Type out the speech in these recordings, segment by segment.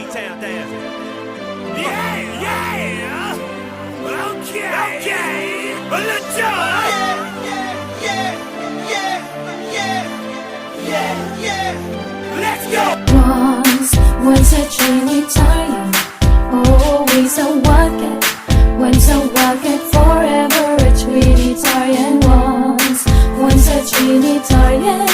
Dogtown down. Yeah, yeah. Okay. Let's go. Let's go. Once a Trinitarian, always a Wildcat. Once a Wildcat, forever a Trinitarian. Once a Trinitarian,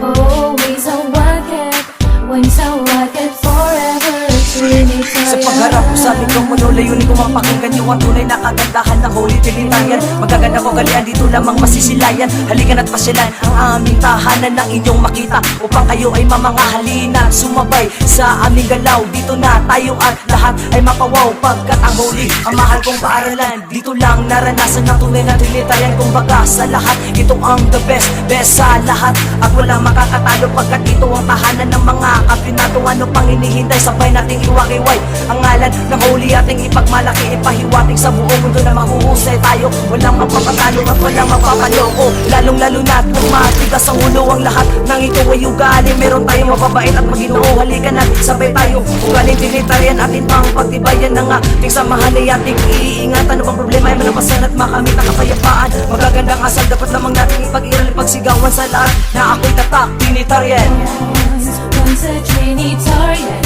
always a Wildcat. Once a Wildcat, forever a Trinitarian. Sa pagharap ko sa aming komuno, layunin ko mapakinggan niyo ang tunay na kagandahan ng Holy Trinitarian. Magaganda ko galian, dito lamang masisilayan. Halikan at pasyalan ang aming tahanan ng inyong makita, upang kayo ay mamangahalina, sumabay sa aming galaw. Dito na tayo at lahat ay mapawaw, pagkat ang Holy, ang mahal kong paaralan. Dito lang naranasan ng tunay na Trinitarian. Kumbaga sa lahat, ito ang the best sa lahat. At walang makakatalo, pagkat ito ang tahanan ng mga kampyonato. Ano pang hinihintay, sabay nating iwakiway ang ngalan ng Holy, ating ipagmalaki, ipahiwating sa buong mundo na mahuhusay tayo. Walang magpapatalo at walang magpapaloko, lalong lalo na tumatigas ang ulo ang lahat ng ito ay ugali. Meron tayong mababait at Maginoo, halika na sabay tayo. Ugaling Trinitarian atin pang pagtibayan ng ating samahan ay ating iingatan. Ano bang problema ay malampasan at makamit ang kapayapaan. Magagandang asal dapat lamang natin ipag-iral, ipagsigawan sa lahat na ako'y tatak Trinitarian. Once a Trinitarian,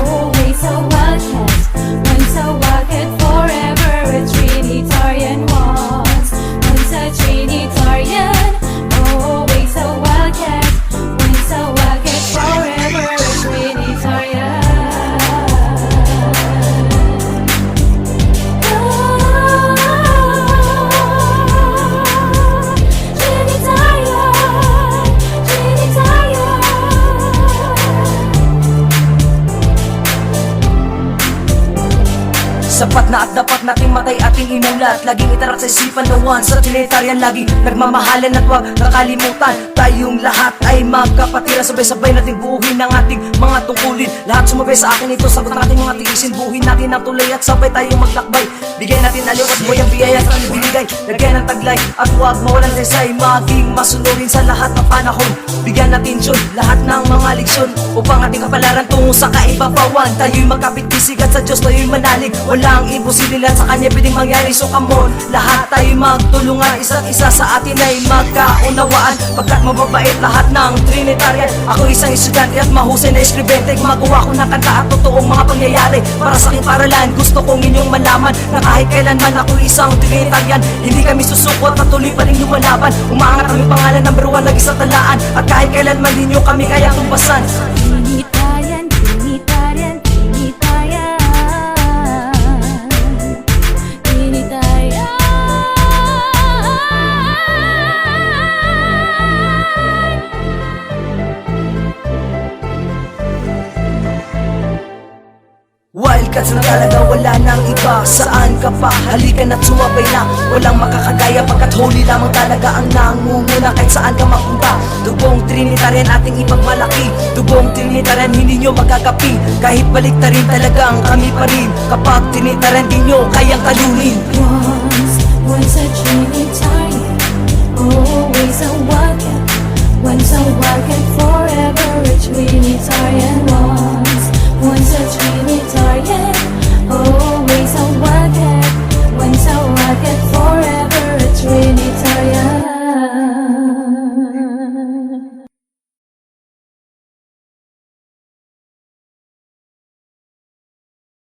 always a Wildcat. Once a Wildcat, forever a Trinitarian. Once a Trinitarian, always a Wildcat. Once a Wildcat, forever a Trinitarian. Sapat na at dapat nating matay ating inulat. Laging itarak sa isipan na once sa Trinitarian, lagi nagmamahalan at huwag nakalimutan. Tayong lahat ay magkapatira, sabay-sabay nating buuhin ang ating mga tungkulin. Lahat sumabay sa akin ito, sagot ng ating mga tiisin. Buuhin natin ang tulay at sabay tayong maglakbay. Bigyan natin aliw at buhay ang biyaya at ang binigay. Lagyan ng taglay at huwag mawalan desay. Maging masunurin sa lahat ng panahon. Bigyan natin Diyos lahat ng mga leksyon, upang ating kapalaran tungo sa kaibabawan. Tayo'y magkapit-bisig at sa Diyos tayo'y manalig. Walang imposible at sa Kanya pwedeng mangyari. So come on, lahat tayo'y magtulungan. Isa't isa sa atin ay magkaunawaan, pagkat mababait lahat ng Trinitarian. Ako isang estudyante at mahusay na eskribente. Gumagawa ko ng kanta at totoong mga pangyayari para sa aking paralan. Gusto kong inyong malaman na kahit kailanman ako isang Trinitarian. Hindi kami susuko at patuloy pa rin lumalaban. Umaangat kami pangalan number 1 lagi sa talaan. At kahit kailanman din nyo kami kaya tumbasan. Trinitarian, Trinitarian, Trinitarian. Trinitarian. Wildcats na talaga, wala nang iba. Saan ka pa? Halika na't sumabay na. Walang makakagaya, pagkat Holy lamang talaga ang nangunguna kahit saan ka mapunta. Dugong Trinitarian ating ipagmalaki. Dugong Trinitarian hindi nyo magagapi. Kahit baliktarin talagang kami pa rin. Kapag Trinitarian di nyo kayang talunin.